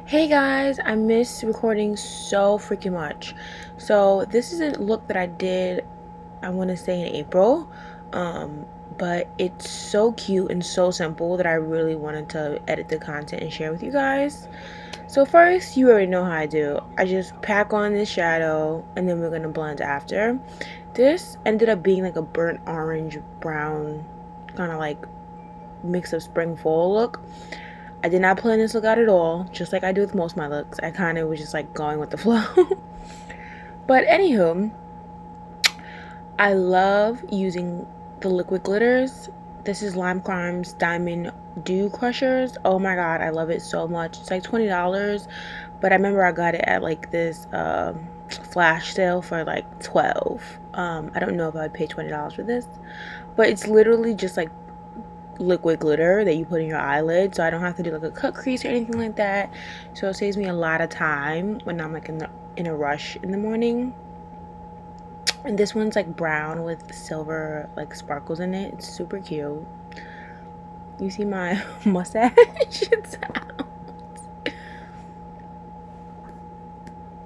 Hey guys, I miss recording so freaking much. So this is a look that I did, I want to say in April. Um, but it's so cute and so simple that I really wanted to edit the content and share with you guys. So first, you already know how I do. I just pack on this shadow and then we're gonna blend after. This ended up being like a burnt orange brown kind of like mix of spring fall look. I did not plan this look out at all, just like I do with most of my looks. I kind of was just like going with the flow. But anywho, I love using the liquid glitters. This is Lime Crime's Diamond Dew Crushers. Oh my god, I love it so much. It's like $20, but I remember I got it at like this flash sale for like 12. I don't know if I'd pay $20 for this, but it's literally just like liquid glitter that you put in your eyelid, so I don't have to do like a cut crease or anything like that. So it saves me a lot of time when I'm like in a rush in the morning. And this one's like brown with silver like sparkles in it. It's super cute. You see my mustache? It's out.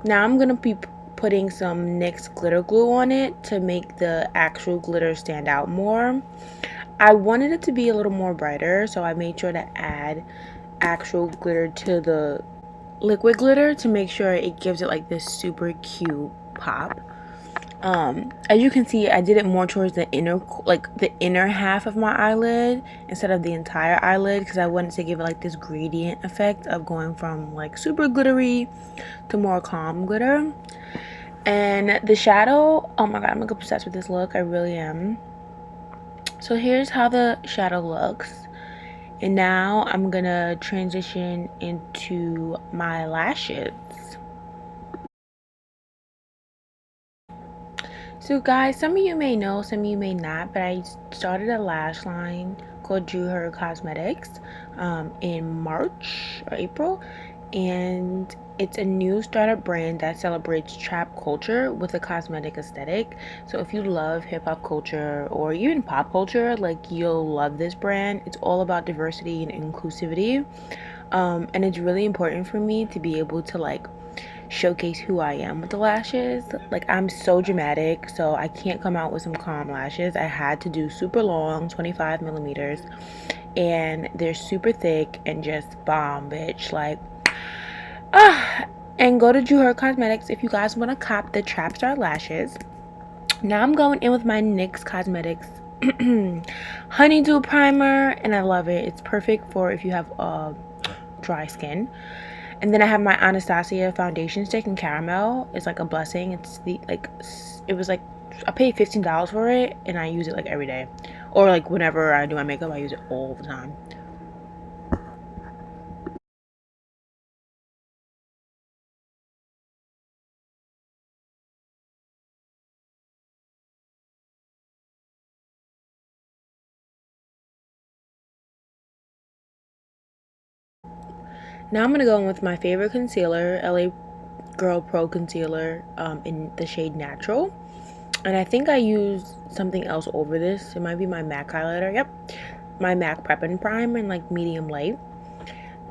Now I'm gonna be putting some NYX glitter glue on it to make the actual glitter stand out more. I wanted it to be a little more brighter, so I made sure to add actual glitter to the liquid glitter to make sure it gives it like this super cute pop. As you can see, I did it more towards the inner half of my eyelid instead of the entire eyelid, because I wanted to give it like this gradient effect of going from like super glittery to more calm glitter. And the shadow, oh my god, I'm like obsessed with this look. I really am. So here's how the shadow looks. And now I'm gonna transition into my lashes. So guys, some of you may know, some of you may not, but I started a lash line called Jjuheard Cosmetics in March or April, and it's a new startup brand that celebrates trap culture with a cosmetic aesthetic. So if you love hip hop culture or even pop culture, like you'll love this brand. It's all about diversity and inclusivity, and it's really important for me to be able to like showcase who I am with the lashes. Like I'm so dramatic, so I can't come out with some calm lashes. I had to do super long 25 millimeters, and they're super thick and just bomb, bitch. Like ah. And go to Jjuheard Cosmetics if you guys want to cop the trap star lashes. Now I'm going in with my NYX Cosmetics honeydew primer, and I love it. It's perfect for if you have dry skin. And then I have my Anastasia foundation stick in caramel. It's like a blessing. It's the like it was like I paid $15 for it, and I use it like every day, or like whenever I do my makeup, I use it all the time. Now I'm gonna go in with my favorite concealer, LA Girl Pro concealer, in the shade Natural. And I think I used something else over this. It might be my MAC highlighter. Yep, my MAC Prep and Prime in like medium light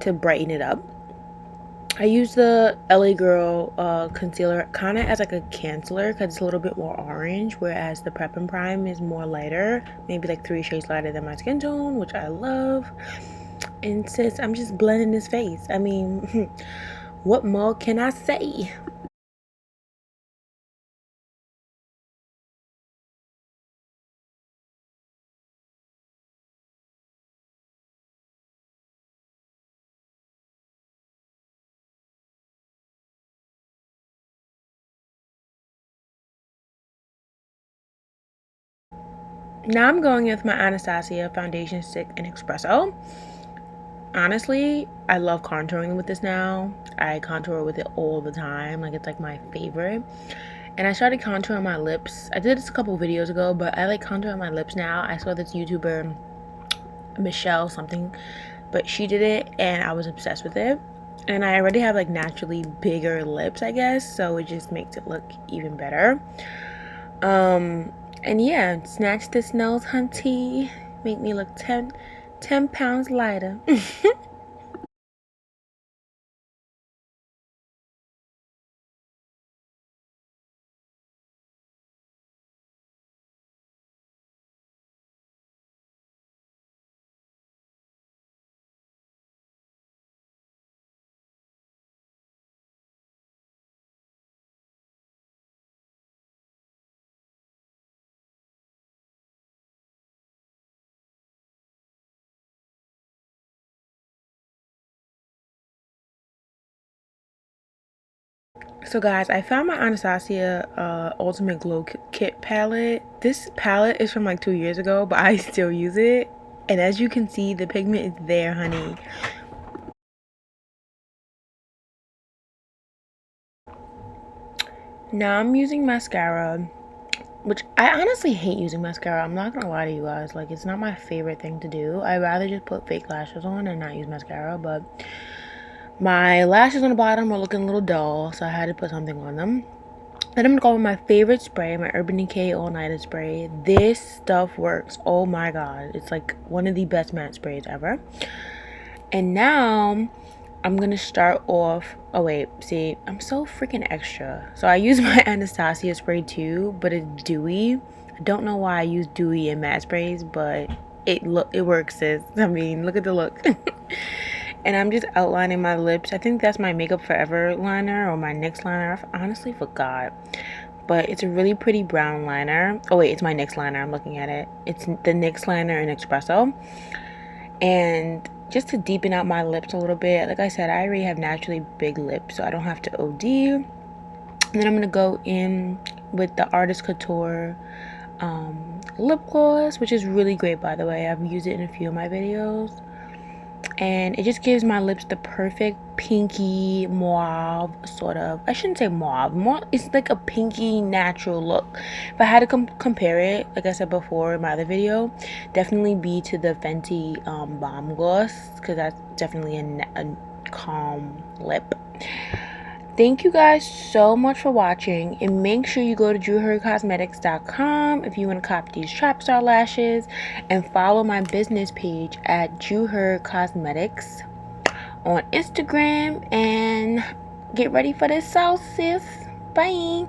to brighten it up. I use the LA Girl concealer kind of as like a canceller because it's a little bit more orange, whereas the Prep and Prime is more lighter, maybe like 3 shades lighter than my skin tone, which I love. And sis, I'm just blending this face. I mean, what more can I say? Now I'm going with my Anastasia foundation stick in Espresso. Honestly, I love contouring with this now. I contour with it all the time. Like it's like my favorite. And I started contouring my lips. I did this a couple videos ago, but I like contouring my lips now. I saw this YouTuber, Michelle something, but she did it and I was obsessed with it. And I already have like naturally bigger lips, I guess, so it just makes it look even better. And yeah, snatch this nose, hunty. Make me look 10 pounds lighter. So guys, I found my Anastasia Ultimate Glow Kit palette. This palette is from like 2 years ago, but I still use it. And as you can see, the pigment is there, honey. Now I'm using mascara, which I honestly hate using mascara. I'm not gonna lie to you guys. Like, it's not my favorite thing to do. I'd rather just put fake lashes on and not use mascara, but my lashes on the bottom are looking a little dull, so I had to put something on them. Then I'm gonna go with my favorite spray, my Urban Decay All Nighter spray. This stuff works. Oh my god. It's like one of the best matte sprays ever. And now I'm gonna start off. Oh wait, see, I'm so freaking extra. So I use my Anastasia spray too, but it's dewy. I don't know why I use dewy in matte sprays, but it works, sis. I mean, look at the look. And I'm just outlining my lips. I think that's my Makeup Forever liner or my NYX liner. I honestly forgot. But it's a really pretty brown liner. Oh wait, it's my NYX liner. I'm looking at it. It's the NYX liner in Espresso. And just to deepen out my lips a little bit, like I said, I already have naturally big lips, so I don't have to OD. And then I'm gonna go in with the Artist Couture lip gloss, which is really great, by the way. I've used it in a few of my videos, and it just gives my lips the perfect pinky mauve sort of. I shouldn't say mauve, more it's like a pinky natural look. If I had to compare it, like I said before in my other video, definitely be to the Fenty Balm Gloss, because that's definitely a calm lip. Thank you guys so much for watching, and make sure you go to jjuheardcosmetics.com if you want to cop these trap star lashes, and follow my business page at Jjuheard Cosmetics on Instagram, and get ready for this sauce, sis. Bye.